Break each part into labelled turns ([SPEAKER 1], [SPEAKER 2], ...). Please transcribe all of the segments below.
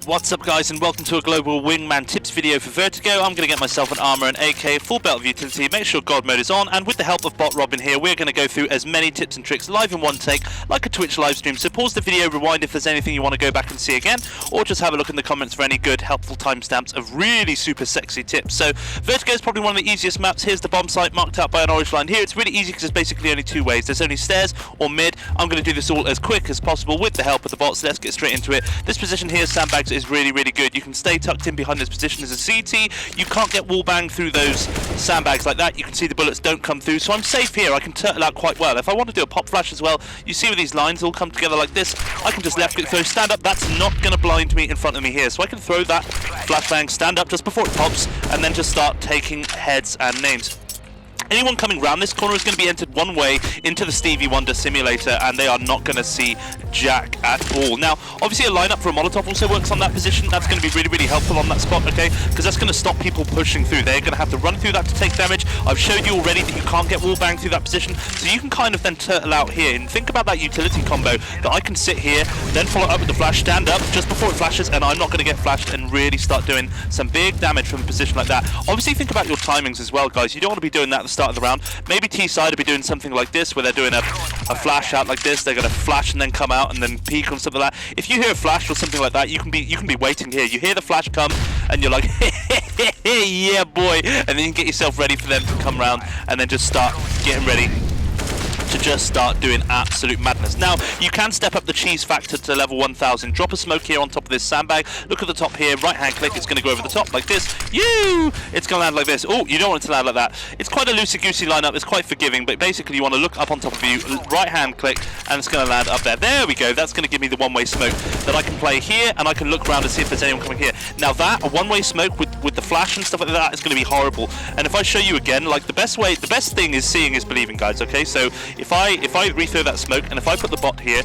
[SPEAKER 1] What's up guys, and welcome to a global wingman tips video for Vertigo. I'm going to get myself an armor and AK, full belt of utility, make sure God mode is on, and with the help of bot Robin here, we're going to go through as many tips and tricks live in one take, like a Twitch live stream. So pause the video, rewind if there's anything you want to go back and see again, or just have a look in the comments for any good, helpful timestamps of really super sexy tips. So Vertigo is probably one of the easiest maps. Here's the bomb site marked out by an orange line here. It's really easy because there's basically only two ways. There's only stairs or mid. I'm going to do this all as quick as possible with the help of the bots. Let's get straight into it. This position here, Sandbags, is really good. You can stay tucked in behind this position as a CT. You can't get wall banged through those sandbags like that. You can see the bullets don't come through, so I'm safe here. I can turtle out quite well. If I want to do a pop flash as well, you see where these lines all come together like this, I can just left click throw, stand up. That's not going to blind me in front of me here, so I can throw that flashbang, stand up just before it pops, and then just start taking heads and names. Anyone coming round this corner is going to be entered one way into the Stevie Wonder simulator, and they are not going to see jack at all. Now, obviously a lineup for a Molotov also works on that position. That's going to be really helpful on that spot, okay? Because that's going to stop people pushing through. They're going to have to run through that to take damage. I've showed you already that you can't get wall bang through that position, so you can kind of then turtle out here. And think about that utility combo, that I can sit here, then follow up with the flash, stand up just before it flashes, and I'm not going to get flashed, and really start doing some big damage from a position like that. Obviously think about your timings as well, guys. You don't want to be doing that at the start of the round. Maybe T-side will be doing something like this, where they're doing a flash out like this. They're going to flash and then come out and then peek or something like that. If you hear a flash or something like that, you can be waiting here. You hear the flash come and you're like, yeah boy, and then you can get yourself ready for them to come round and then just start getting ready to just start doing absolute madness. Now, you can step up the cheese factor to level 1000. Drop a smoke here on top of this sandbag. Look at the top here, right hand click, it's going to go over the top like this. It's going to land like this. Oh, you don't want it to land like that. It's quite a loosey-goosey lineup, it's quite forgiving, but basically you want to look up on top of you, right hand click, and it's going to land up there. There we go, that's going to give me the one-way smoke that I can play here, and I can look around and see if there's anyone coming here. Now that, a one-way smoke with the flash and stuff like that is going to be horrible. And if I show you again, like the best thing is seeing is believing, guys, okay? So if I rethrow that smoke, and if I put the bot here,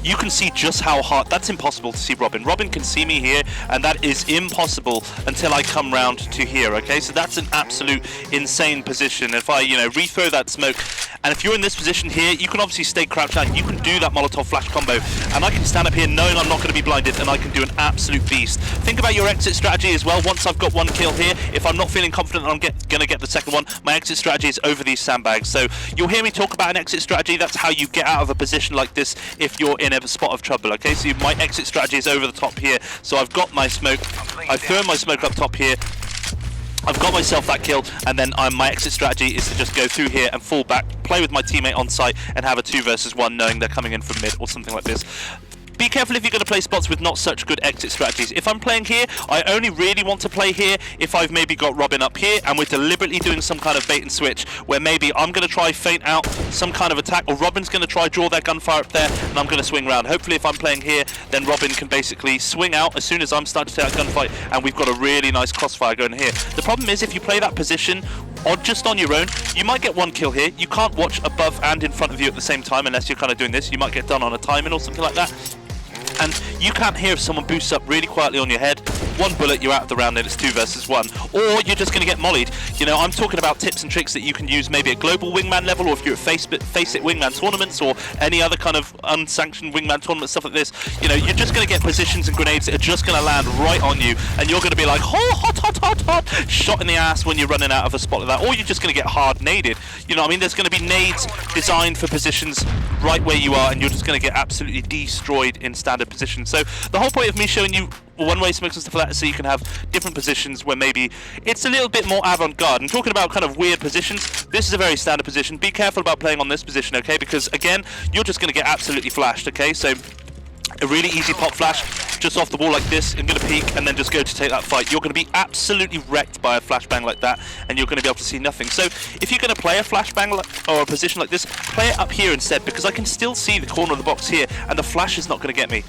[SPEAKER 1] you can see just how hard. That's impossible to see Robin. Robin can see me here, and that is impossible until I come round to here, okay? So that's an absolute insane position. If I, rethrow that smoke, and if you're in this position here, you can obviously stay crouched down. You can do that Molotov flash combo, and I can stand up here knowing I'm not going to be blinded, and I can do an absolute beast. Think about your exit strategy as well. Once I've got one kill here, if I'm not feeling confident that I'm going to get the second one, my exit strategy is over these sandbags. So you'll hear me talk about an exit strategy. That's how you get out of a position like this if you're in a spot of trouble, okay? So my exit strategy is over the top here. So I've got my smoke, I've thrown my smoke up top here, I've got myself that kill, and then my exit strategy is to just go through here and fall back, play with my teammate on site, and have a 2 versus 1 knowing they're coming in from mid or something like this. Be careful if you're going to play spots with not such good exit strategies. If I'm playing here, I only really want to play here if I've maybe got Robin up here and we're deliberately doing some kind of bait and switch, where maybe I'm going to try feint out some kind of attack, or Robin's going to try draw their gunfire up there, and I'm going to swing around. Hopefully if I'm playing here, then Robin can basically swing out as soon as I'm starting to take that gunfight, and we've got a really nice crossfire going here. The problem is, if you play that position or just on your own, you might get one kill here. You can't watch above and in front of you at the same time unless you're kind of doing this. You might get done on a timing or something like that. And you can't hear if someone boosts up really quietly on your head. One bullet, you're out of the round, and it's 2 versus 1. Or you're just going to get mollied. I'm talking about tips and tricks that you can use maybe at global wingman level, or if you're at Face It wingman tournaments, or any other kind of unsanctioned wingman tournament, stuff like this. You're just going to get positions and grenades that are just going to land right on you, and you're going to be like, hot, shot in the ass when you're running out of a spot like that. Or you're just going to get hard naded. There's going to be nades designed for positions right where you are, and you're just going to get absolutely destroyed in standard position. So the whole point of me showing you one-way smokes and stuff like that is so you can have different positions where maybe it's a little bit more avant-garde. And talking about kind of weird positions, this is a very standard position. Be careful about playing on this position, okay? Because again, you're just going to get absolutely flashed, okay? So a really easy pop flash just off the wall like this, and going to peek and then just go to take that fight. You're going to be absolutely wrecked by a flashbang like that, and you're going to be able to see nothing. So if you're going to play a flashbang or a position like this, play it up here instead, because I can still see the corner of the box here, and the flash is not going to get me.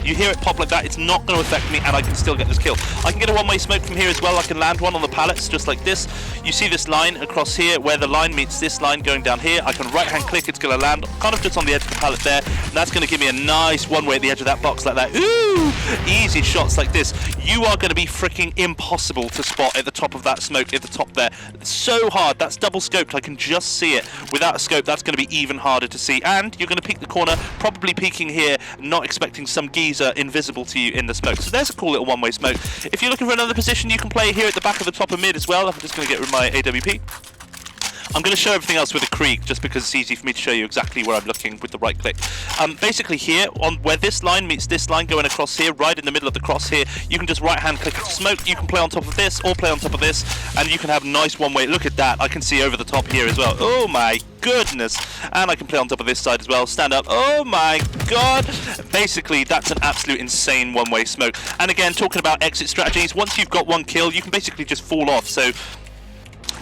[SPEAKER 1] You hear it pop like that, it's not going to affect me, and I can still get this kill. I can get a one-way smoke from here as well. I can land one on the pallets just like this. You see this line across here where the line meets this line going down here. I can right-hand click, it's going to land kind of just on the edge of the pallet there, and that's going to give me a nice one-way at the edge of that box like that. Ooh! Easy shots like this. You are going to be freaking impossible to spot at the top of that smoke, at the top there. It's so hard. That's double scoped. I can just see it. Without a scope, that's going to be even harder to see. And you're going to peek the corner, probably peeking here, not expecting some geezer enemies are invisible to you in the smoke. So there's a cool little one-way smoke. If you're looking for another position, you can play here at the back of the top of mid as well. I'm just going to get rid of my AWP. I'm going to show everything else with a Krieg, just because it's easy for me to show you exactly where I'm looking with the right click. Basically here, on where this line meets this line going across here, right in the middle of the cross here, you can just right-hand click into smoke, you can play on top of this, or play on top of this, and you can have nice one-way. Look at that, I can see over the top here as well. Oh my goodness. And I can play on top of this side as well, stand up. Oh my god. Basically, that's an absolute insane one-way smoke. And again, talking about exit strategies, once you've got one kill, you can basically just fall off. So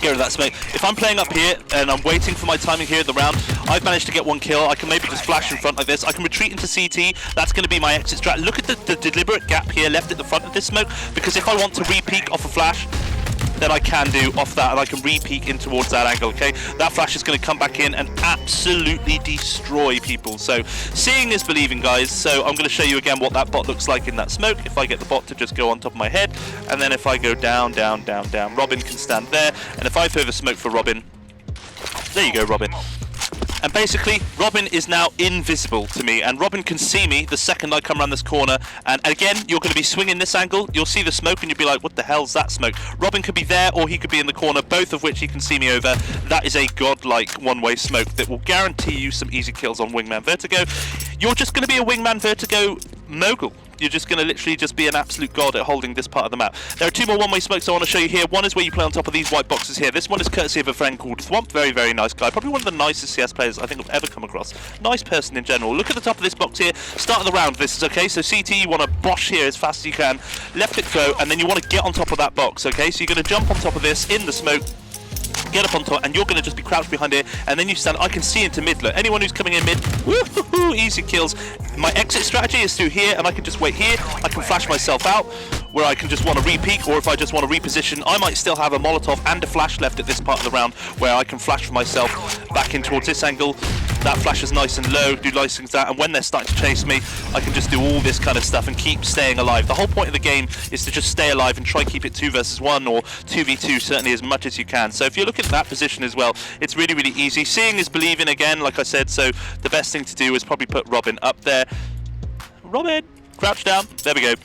[SPEAKER 1] get rid of that smoke. If I'm playing up here and I'm waiting for my timing here at the round, I've managed to get one kill. I can maybe just flash in front like this. I can retreat into CT. That's going to be my exit strat. Look at the deliberate gap here left at the front of this smoke, because if I want to re-peek off a flash, then I can do off that, and I can re-peek in towards that angle, okay? That flash is going to come back in and absolutely destroy people. So seeing is believing, guys. So I'm going to show you again what that bot looks like in that smoke. If I get the bot to just go on top of my head, and then if I go down, down, down, down, Robin can stand there. And if I throw the smoke for Robin, there you go, Robin. And basically, Robin is now invisible to me, and Robin can see me the second I come around this corner. And again, you're going to be swinging this angle, you'll see the smoke, and you'll be like, what the hell's that smoke? Robin could be there, or he could be in the corner, both of which he can see me over. That is a godlike one-way smoke that will guarantee you some easy kills on Wingman Vertigo. You're just going to be a Wingman Vertigo mogul. You're just going to literally just be an absolute god at holding this part of the map. There are two more one-way smokes I want to show you here. One is where you play on top of these white boxes here. This one is courtesy of a friend called Thwomp. Very, very nice guy. Probably one of the nicest CS players I think I've ever come across. Nice person in general. Look at the top of this box here. Start of the round, this is okay. So CT, you want to bosh here as fast as you can. Left click throw, and then you want to get on top of that box, okay? So you're going to jump on top of this in the smoke, get up on top, and you're going to just be crouched behind it, and then you stand. I can see into mid. Look, anyone who's coming in mid, woohoo, easy kills. My exit strategy is through here, and I can just wait here. I can flash myself out, where I can just want to re-peek, or if I just want to reposition, I might still have a Molotov and a flash left at this part of the round, where I can flash for myself back in towards this angle. That flash is nice and low, do nice things that, and when they're starting to chase me, I can just do all this kind of stuff and keep staying alive. The whole point of the game is to just stay alive and try and keep it 2 versus 1 or 2v2, certainly as much as you can. So if you're looking at that position as well, it's really, really easy. Seeing is believing again, like I said, so the best thing to do is probably put Robin up there. Robin, crouch down, there we go.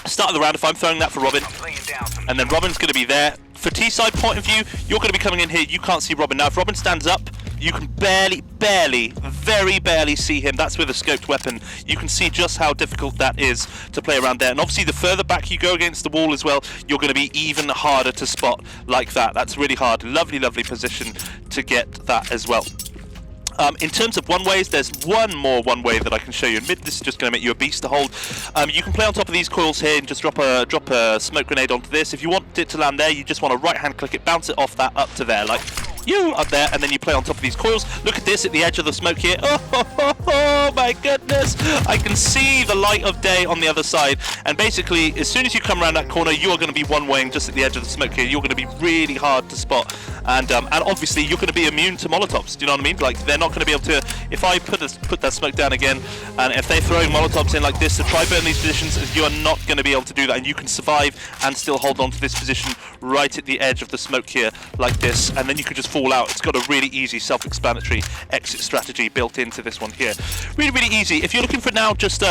[SPEAKER 1] Start of the round, if I'm throwing that for Robin, and then Robin's going to be there. For T-side point of view, you're going to be coming in here, you can't see Robin. Now if Robin stands up, you can barely, very barely see him. That's with a scoped weapon. You can see just how difficult that is to play around there. And obviously the further back you go against the wall as well, you're going to be even harder to spot like that. That's really hard. Lovely, lovely position to get that as well. In terms of one-ways, there's one more one-way that I can show you in mid. This is just going to make you a beast to hold. You can play on top of these coils here and just drop a smoke grenade onto this. If you want it to land there, you just want to right-hand click it, bounce it off that up to there, like you up there, and then you play on top of these coils. Look at this at the edge of the smoke here. Oh my goodness! I can see the light of day on the other side, and basically, as soon as you come around that corner, you are going to be one-waying just at the edge of the smoke here. You're going to be really hard to spot, and obviously you're going to be immune to Molotovs. Do you know what I mean? Like they're not going to be able to. If I put that smoke down again, and if they're throwing Molotovs in like this to try burn these positions, you are not going to be able to do that, and you can survive and still hold on to this position right at the edge of the smoke here like this, and then you can just fall out. It's got a really easy self-explanatory exit strategy built into this one here. Really, really easy. If you're looking for now, just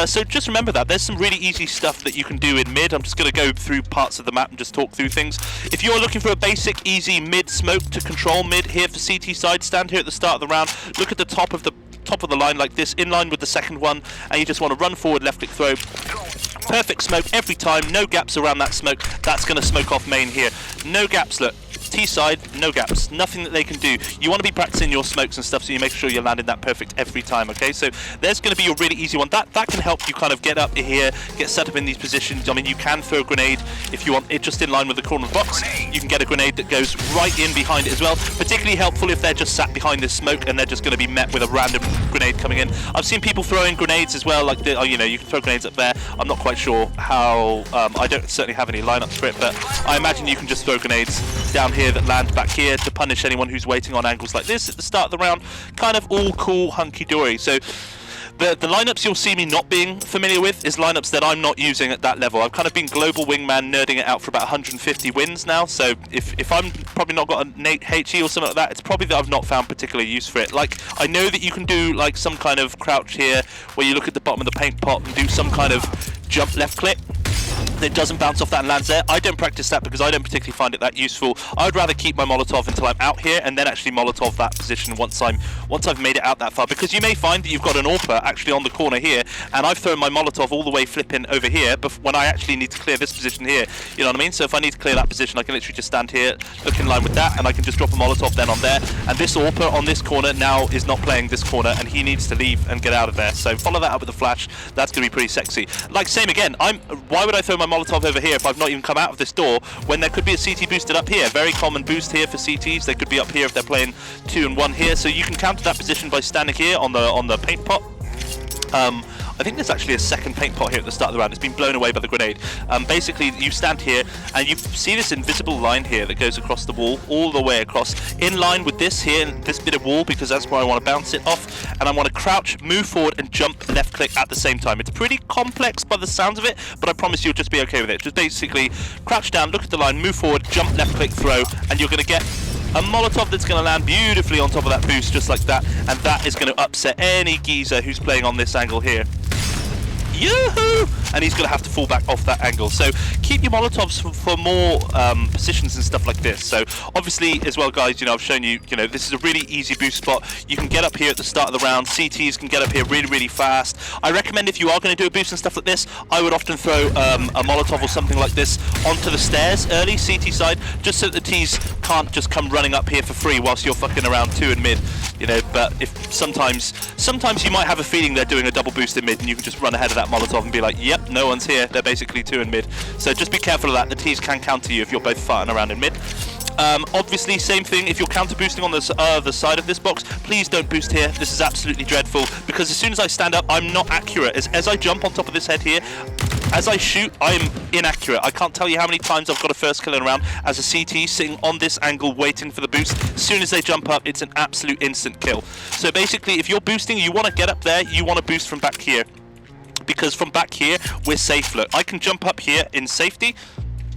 [SPEAKER 1] remember that there's some really easy stuff that you can do in mid. I'm just going to go through parts of the map and just talk through things. If you're looking for a basic, easy mid smoke to control mid here for CT side, stand here at the start of the round. Look at the top of the line like this, in line with the second one, and you just want to run forward, left click throw. Perfect smoke every time, no gaps around that smoke. That's going to smoke off main here. No gaps, look. T-side, no gaps, nothing that they can do. You want to be practicing your smokes and stuff, so you make sure you're landing that perfect every time, okay? So there's going to be a really easy one. That can help you kind of get up here, get set up in these positions. I mean, you can throw a grenade if you want it just in line with the corner of the box. You can get a grenade that goes right in behind it as well. Particularly helpful if they're just sat behind this smoke and they're just going to be met with a random grenade coming in. I've seen people throwing grenades as well, like you know, you can throw grenades up there. I'm not quite sure how. I don't certainly have any lineups for it, but I imagine you can just throw grenades down here that land back here to punish anyone who's waiting on angles like this at the start of the round. Kind of all cool, hunky-dory. So The lineups you'll see me not being familiar with is lineups that I'm not using at that level. I've kind of been global wingman nerding it out for about 150 wins now, so if I'm probably not got an 8 HE or something like that, it's probably that I've not found particular use for it. Like, I know that you can do like some kind of crouch here where you look at the bottom of the paint pot and do some kind of jump left click. It doesn't bounce off that and lands there. I don't practice that because I don't particularly find it that useful. I'd rather keep my Molotov until I'm out here and then actually Molotov that position once I've made it out that far, because you may find that you've got an AWPer actually on the corner here and I've thrown my Molotov all the way flipping over here when I actually need to clear this position here. You know what I mean? So if I need to clear that position, I can literally just stand here, look in line with that, and I can just drop a Molotov then on there. And this AWPer on this corner now is not playing this corner and he needs to leave and get out of there. So follow that up with a flash. That's going to be pretty sexy. Like, same again, why would I throw my Molotov over here if I've not even come out of this door when there could be a CT boosted up here? Very common boost here for CTs. They could be up here if they're playing 2 and 1 here. So you can counter that position by standing here on the paint pot. I think there's actually a second paint pot here at the start of the round. It's been blown away by the grenade. Basically, you stand here and you see this invisible line here that goes across the wall, all the way across, in line with this here, this bit of wall, because that's where I want to bounce it off. And I want to crouch, move forward, and jump left click at the same time. It's pretty complex by the sounds of it, but I promise you'll just be okay with it. Just basically crouch down, look at the line, move forward, jump left click, throw, and you're going to get a Molotov that's going to land beautifully on top of that boost, just like that, and that is going to upset any geezer who's playing on this angle here. Yoo-hoo! And he's going to have to fall back off that angle. So keep your Molotovs for more positions and stuff like this. So obviously as well, guys, you know, I've shown you, you know, this is a really easy boost spot. You can get up here at the start of the round. CTs can get up here really, really fast. I recommend if you are going to do a boost and stuff like this, I would often throw a Molotov or something like this onto the stairs early, CT side, just so that the Ts can't just come running up here for free whilst you're fucking around 2 in mid. You know, but if sometimes you might have a feeling they're doing a double boost in mid and you can just run ahead of that Molotov and be like, yep, no one's here. They're basically 2 in mid. So just be careful of that. The Ts can counter you if you're both farting around in mid. Obviously, same thing, if you're counter boosting on the other side of this box, please don't boost here. This is absolutely dreadful, because as soon as I stand up, I'm not accurate. As I jump on top of this head here, as I shoot, I am inaccurate. I can't tell you how many times I've got a first kill in a round as a CT sitting on this angle waiting for the boost. As soon as they jump up, it's an absolute instant kill. So basically, if you're boosting, you want to get up there, you want to boost from back here. Because from back here, we're safe. Look, I can jump up here in safety.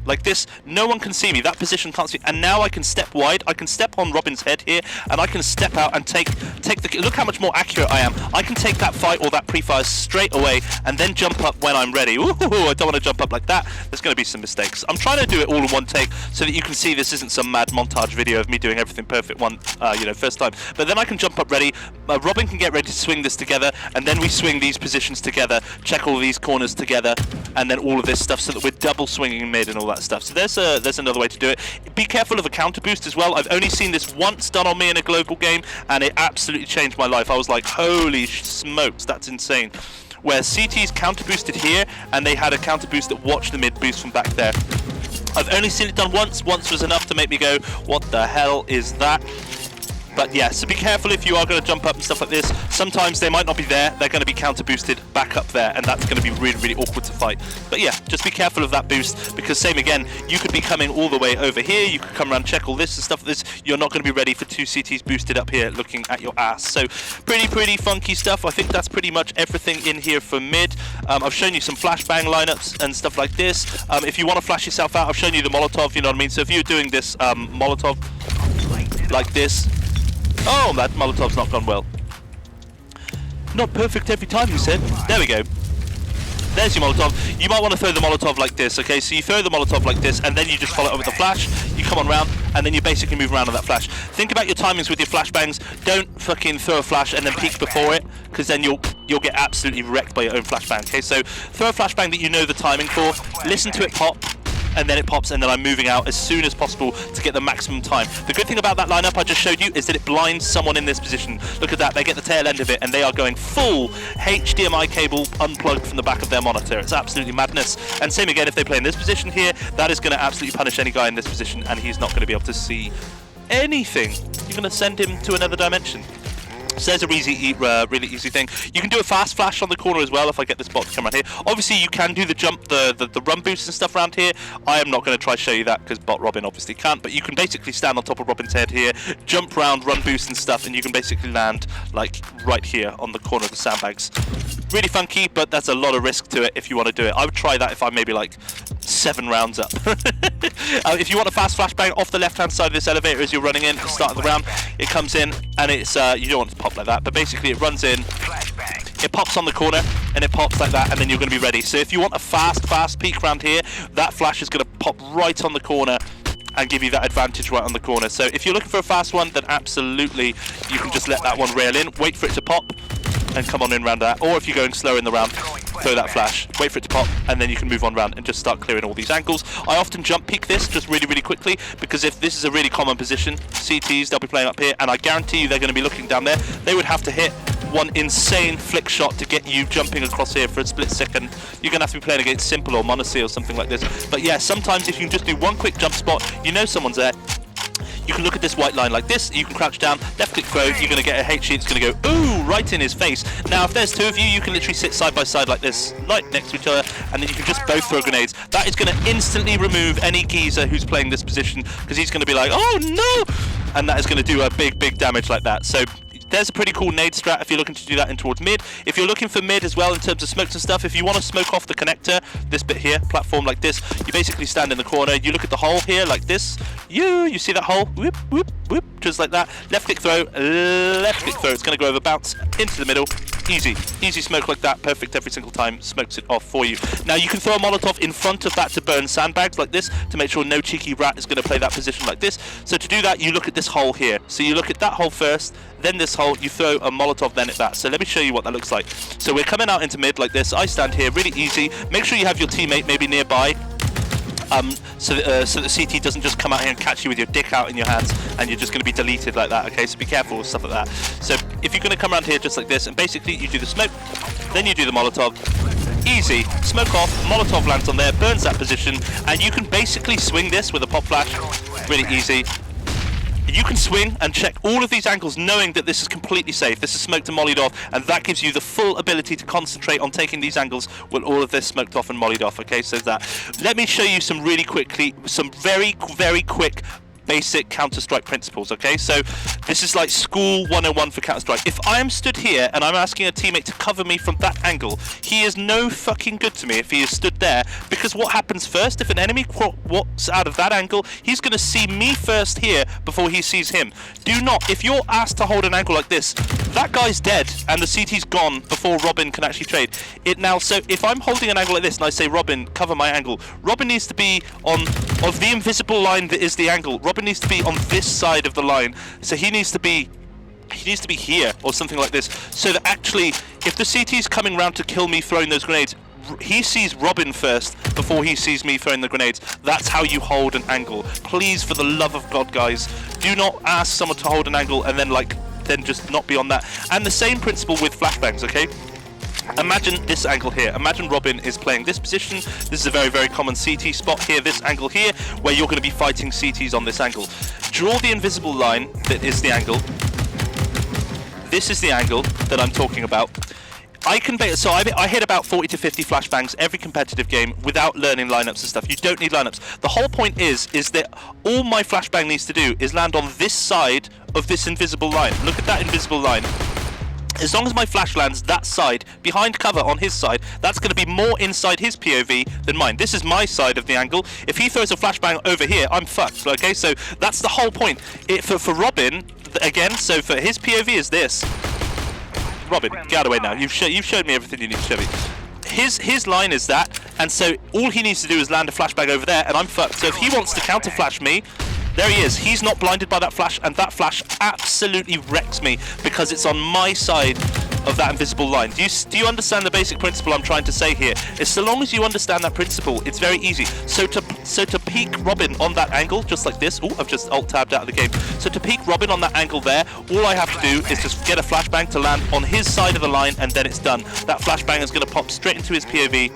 [SPEAKER 1] Like this, no one can see me, that position can't see me, and now I can step wide, I can step on Robin's head here, and I can step out and take the, look how much more accurate I am. I can take that fight or that pre-fire straight away, and then jump up when I'm ready. Ooh, I don't want to jump up like that, there's going to be some mistakes. I'm trying to do it all in one take, so that you can see this isn't some mad montage video of me doing everything perfect first time. But then I can jump up ready, Robin can get ready to swing this together, and then we swing these positions together, check all these corners together, and then all of this stuff, so that we're double swinging mid and all that stuff. So there's another way to do it. Be careful of a counter boost as well. I've only seen this once done on me in a global game, and it absolutely changed my life. I was like, holy smokes, that's insane. Where CTs counter boosted here, and they had a counter boost that watched the mid boost from back there. I've only seen it done once. Once was enough to make me go, what the hell is that? But yeah, so be careful if you are going to jump up and stuff like this. Sometimes they might not be there, they're going to be counter boosted back up there, and that's going to be really, really awkward to fight. But yeah, just be careful of that boost, because same again, you could be coming all the way over here, you could come around, check all this and stuff like this, you're not going to be ready for 2 CTs boosted up here looking at your ass. So pretty funky stuff. I think that's pretty much everything in here for mid. I've shown you some flashbang lineups and stuff like this. If you want to flash yourself out, I've shown you the Molotov, you know what I mean? So if you're doing this Molotov like this, oh, that Molotov's not gone well. Not perfect every time, you said. There we go. There's your Molotov. You might want to throw the Molotov like this, okay? So you throw the Molotov like this, and then you just follow it up with a flash. You come on round, and then you basically move around on that flash. Think about your timings with your flashbangs. Don't fucking throw a flash and then peek before it, because then you'll get absolutely wrecked by your own flashbang, okay? So throw a flashbang that you know the timing for, listen to it pop, and then it pops, and then I'm moving out as soon as possible to get the maximum time. The good thing about that lineup I just showed you is that it blinds someone in this position. Look at that, they get the tail end of it, and they are going full HDMI cable unplugged from the back of their monitor. It's absolutely madness. And same again, if they play in this position here, that is going to absolutely punish any guy in this position, and he's not going to be able to see anything. You're going to send him to another dimension. So there's a really easy thing. You can do a fast flash on the corner as well if I get this bot to come around here. Obviously you can do the jump, the run boost and stuff around here. I am not going to try to show you that because bot Robin obviously can't, but you can basically stand on top of Robin's head here, jump round, run boost and stuff, and you can basically land like right here on the corner of the sandbags. Really funky, but that's a lot of risk to it if you want to do it. I would try that if I'm maybe like 7 rounds up. If you want a fast flashbang off the left-hand side of this elevator as you're running in at the start of the round, it comes in and it's you don't want it to pop like that, but basically it runs in, it pops on the corner and it pops like that, and then you're going to be ready. So if you want a fast peek round here, that flash is going to pop right on the corner and give you that advantage right on the corner. So if you're looking for a fast one, then absolutely you can just let that one rail in, wait for it to pop and come on in round that. Or if you're going slow in the round, throw that flash, wait for it to pop, and then you can move on round and just start clearing all these angles. I often jump peek this just really quickly, because if this is a really common position, CTs, they'll be playing up here, and I guarantee you they're going to be looking down there. They would have to hit one insane flick shot to get you jumping across here for a split second. You're going to have to be playing against Simple or Monacy or something like this. But yeah, sometimes if you can just do one quick jump spot, you know someone's there. You can look at this white line like this, you can crouch down, left click throw, you're going to get a HE, it's going to go, ooh, right in his face. Now if there's 2 of you, you can literally sit side by side like this, right next to each other, and then you can just both throw grenades. That is going to instantly remove any geezer who's playing this position, because he's going to be like, oh no! And that is going to do a big damage like that. So there's a pretty cool nade strat if you're looking to do that in towards mid. If you're looking for mid as well in terms of smokes and stuff, if you want to smoke off the connector, this bit here, platform like this, you basically stand in the corner, you look at the hole here like this, you see that hole, whoop, just like that, left click throw, it's going to go over bounce into the middle, easy smoke like that, perfect every single time, smokes it off for you. Now you can throw a Molotov in front of that to burn sandbags like this, to make sure no cheeky rat is going to play that position like this. So to do that, you look at this hole here, so you look at that hole first, then this hole, you throw a Molotov then at that. So let me show you what that looks like. So we're coming out into mid like this, I stand here, really easy, make sure you have your teammate maybe nearby, so that the CT doesn't just come out here and catch you with your dick out in your hands and you're just going to be deleted like that, okay? So be careful with stuff like that. So if you're going to come around here just like this, and basically you do the smoke, then you do the Molotov, easy, smoke off, Molotov lands on there, burns that position, and you can basically swing this with a pop flash, really easy. You can swing and check all of these angles knowing that this is completely safe. This is smoked and mollied off, and that gives you the full ability to concentrate on taking these angles with all of this smoked off and mollied off, okay? So that. Let me show you some really quickly, some very quick basic Counter-Strike principles, okay? So this is like school 101 for Counter-Strike. If I am stood here and I'm asking a teammate to cover me from that angle, he is no fucking good to me if he is stood there, because what happens first, if an enemy walks out of that angle, he's going to see me first here before he sees him. Do not, if you're asked to hold an angle like this, that guy's dead and the CT's gone before Robin can actually trade it. Now, so if I'm holding an angle like this and I say, Robin, cover my angle, Robin needs to be on of the invisible line that is the angle. Robin needs to be on this side of the line, so he needs to be here or something like this, so that actually if the CT is coming round to kill me throwing those grenades, he sees Robin first before he sees me throwing the grenades. That's how you hold an angle. Please, for the love of God, guys, do not ask someone to hold an angle and then just not be on that. And the same principle with flashbangs, okay? Imagine this angle here. Imagine Robin is playing this position. This is a very common CT spot here, this angle here, where you're going to be fighting CTs on this angle. Draw the invisible line that is the angle. This is the angle that I'm talking about. I hit about 40 to 50 flashbangs every competitive game without learning lineups and stuff. You don't need lineups. The whole point is that all my flashbang needs to do is land on this side of this invisible line. Look at that invisible line. As long as my flash lands that side, behind cover on his side, that's going to be more inside his POV than mine. This is my side of the angle. If he throws a flashbang over here, I'm fucked, okay? So that's the whole point. For Robin, again, so for his POV is this. Robin, get out of the way now. You've showed me everything you need to show me. His line is that, and so all he needs to do is land a flashbang over there, and I'm fucked. So if he wants to counter flash me, there he is. He's not blinded by that flash, and that flash absolutely wrecks me because it's on my side of that invisible line. Do you understand the basic principle I'm trying to say here? Is so long as you understand that principle, it's very easy. So to peek Robin on that angle, just like this. Oh, I've just alt-tabbed out of the game. So to peek Robin on that angle there, all I have to do is just get a flashbang to land on his side of the line, and then it's done. That flashbang is going to pop straight into his POV.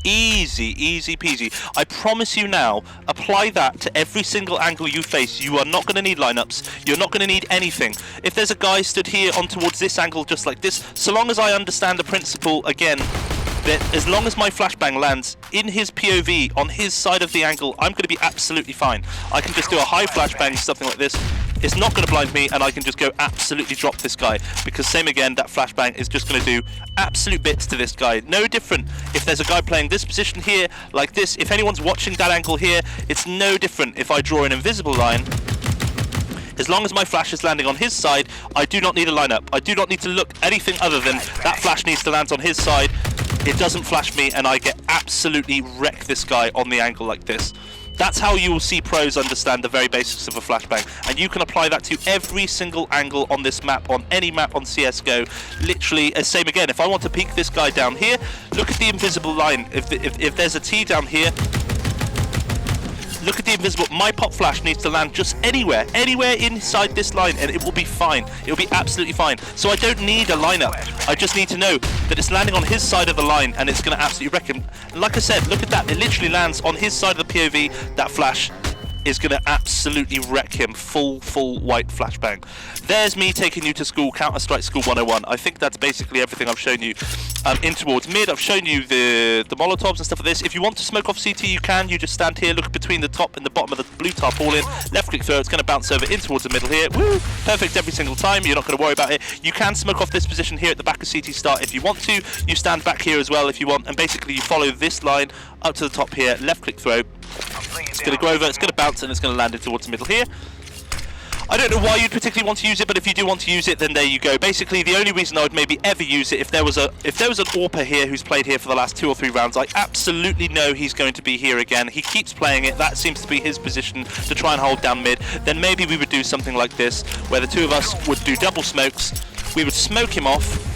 [SPEAKER 1] Easy, easy peasy. I promise you now, apply that to every single angle you face. You are not going to need lineups. You're not going to need anything. If there's a guy stood here on towards this angle just like this, so long as I understand the principle, again, that as long as my flashbang lands in his POV on his side of the angle, I'm going to be absolutely fine. I can just do a high flashbang, something like this. It's not going to blind me, and I can just go absolutely drop this guy, because same again, that flashbang is just going to do absolute bits to this guy. No different if there's a guy playing this position here like this. If anyone's watching that angle here, it's no different if I draw an invisible line. As long as my flash is landing on his side, I do not need a lineup. I do not need to look anything other than that flash needs to land on his side. It doesn't flash me, and I get absolutely wreck this guy on the angle like this. That's how you will see pros understand the very basics of a flashbang, and you can apply that to every single angle on this map, on any map on CSGO. Literally, same again, if I want to peek this guy down here, look at the invisible line. If there's a T down here, look at the invisible. My pop flash needs to land just anywhere inside this line, and it will be fine. It will be absolutely fine. So I don't need a lineup. I just need to know that it's landing on his side of the line, and it's going to absolutely wreck him. And like I said, look at that. It literally lands on his side of the POV. That flash is going to absolutely wreck him. Full white flashbang. There's me taking you to school, Counter-Strike School 101. I think that's basically everything I've shown you. In towards mid, I've shown you the Molotovs and stuff like this. If you want to smoke off CT, you can. You just stand here, look between the top and the bottom of the blue tarpaulin, left click throw, it's going to bounce over in towards the middle here. Woo! Perfect every single time, you're not going to worry about it. You can smoke off this position here at the back of CT start if you want to. You stand back here as well if you want, and basically you follow this line up to the top here, left click throw. It's going to go over, it's going to bounce, and it's going to land in towards the middle here. I don't know why you'd particularly want to use it, but if you do want to use it, then there you go. Basically, the only reason I would maybe ever use it, if there was an AWPer here who's played here for the last 2 or 3 rounds, I absolutely know he's going to be here again. He keeps playing it. That seems to be his position, to try and hold down mid. Then maybe we would do something like this, where the two of us would do double smokes. We would smoke him off,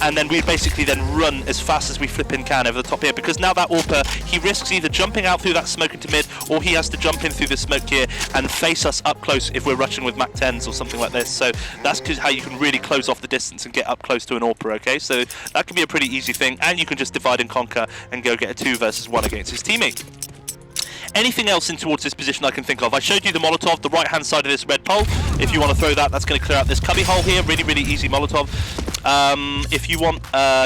[SPEAKER 1] and then we basically then run as fast as we flipping can over the top here, because now that AWPer, he risks either jumping out through that smoke into mid, or he has to jump in through the smoke here and face us up close if we're rushing with Mac 10s or something like this. So that's how you can really close off the distance and get up close to an AWPer, okay? So that can be a pretty easy thing, and you can just divide and conquer and go get a 2 versus 1 against his teammate. Anything else in towards this position I can think of? I showed you the Molotov, the right hand side of this red pole. If you want to throw that, that's going to clear out this cubby hole here. Really easy Molotov. If you want,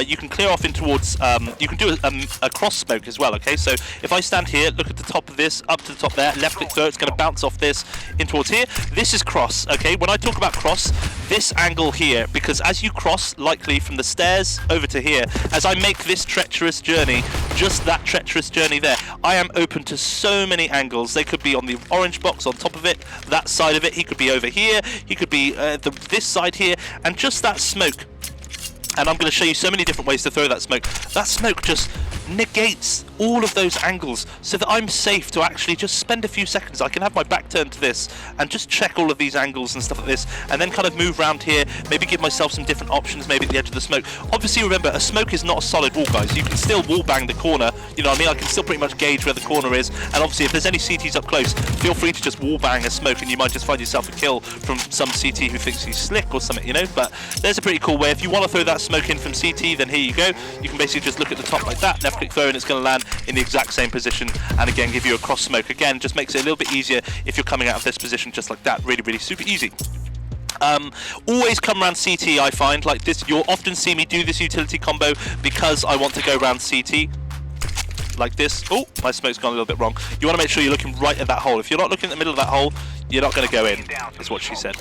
[SPEAKER 1] you can clear off in towards, you can do a cross smoke as well, okay? So if I stand here, look at the top of this, up to the top there, left click throw, it's going to bounce off this in towards here. This is cross, okay? When I talk about cross, this angle here, because as you cross, likely from the stairs over to here, as I make this treacherous journey, just that treacherous journey there, I am open to so many angles. They could be on the orange box on top of it, that side of it, he could be over here, he could be this side here, and just that smoke. And I'm going to show you so many different ways to throw that smoke. That smoke just negates all of those angles, so that I'm safe to actually just spend a few seconds. I can have my back turned to this and just check all of these angles and stuff like this, and then kind of move around here, maybe give myself some different options, maybe at the edge of the smoke. Obviously remember, a smoke is not a solid wall, guys. You can still wall bang the corner, you know what I mean? I can still pretty much gauge where the corner is, and obviously if there's any CTs up close, feel free to just wall bang a smoke, and you might just find yourself a kill from some CT who thinks he's slick or something, you know? But there's a pretty cool way. If you want to throw that smoke in from CT, then here you go. You can basically just look at the top like that, left click throw, and it's going to land in the exact same position, and again give you a cross smoke. Again, just makes it a little bit easier if you're coming out of this position just like that. Really super easy. Always come around CT, I find, like this. You'll often see me do this utility combo because I want to go around CT like this. Oh, my smoke's gone a little bit wrong. You want to make sure you're looking right at that hole. If you're not looking at the middle of that hole, you're not going to go in, is what she said.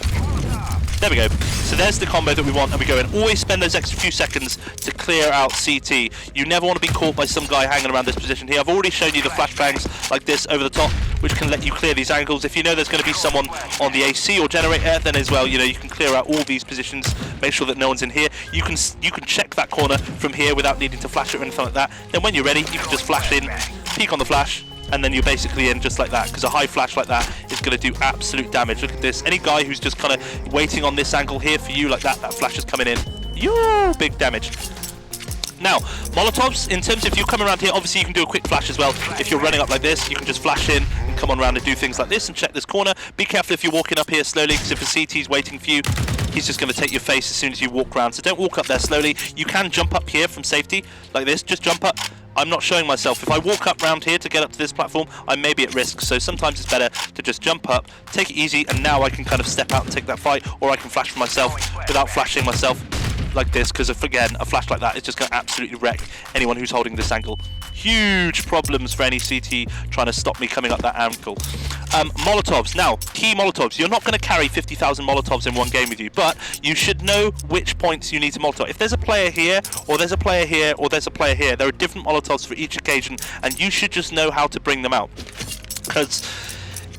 [SPEAKER 1] There we go. So there's the combo that we want, and we go in. Always spend those extra few seconds to clear out CT. You never want to be caught by some guy hanging around this position here. I've already shown you the flashbangs like this over the top, which can let you clear these angles. If you know there's going to be someone on the AC or generator, then as well, you know, you can clear out all these positions, make sure that no one's in here. You can check that corner from here without needing to flash it or anything like that. Then when you're ready, you can just flash in, peek on the flash, and then you're basically in just like that, because a high flash like that is going to do absolute damage. Look at this. Any guy who's just kind of waiting on this angle here for you like that, that flash is coming in. Yoo, big damage. Now, Molotovs, in terms of if you come around here, obviously you can do a quick flash as well. If you're running up like this, you can just flash in and come on around and do things like this and check this corner. Be careful if you're walking up here slowly, because if a CT's waiting for you, he's just going to take your face as soon as you walk around. So don't walk up there slowly. You can jump up here from safety like this. Just jump up I'm not showing myself. If I walk up round here to get up to this platform, I may be at risk. So sometimes it's better to just jump up, take it easy, and now I can kind of step out and take that fight, or I can flash for myself without flashing myself like this, because again, a flash like that is just going to absolutely wreck anyone who's holding this angle. Huge problems for any CT trying to stop me coming up that angle. Molotovs. Now, key Molotovs. You're not going to carry 50,000 Molotovs in one game with you, but you should know which points you need to Molotov. If there's a player here, or there's a player here, or there's a player here, there are different Molotovs for each occasion, and you should just know how to bring them out. Because,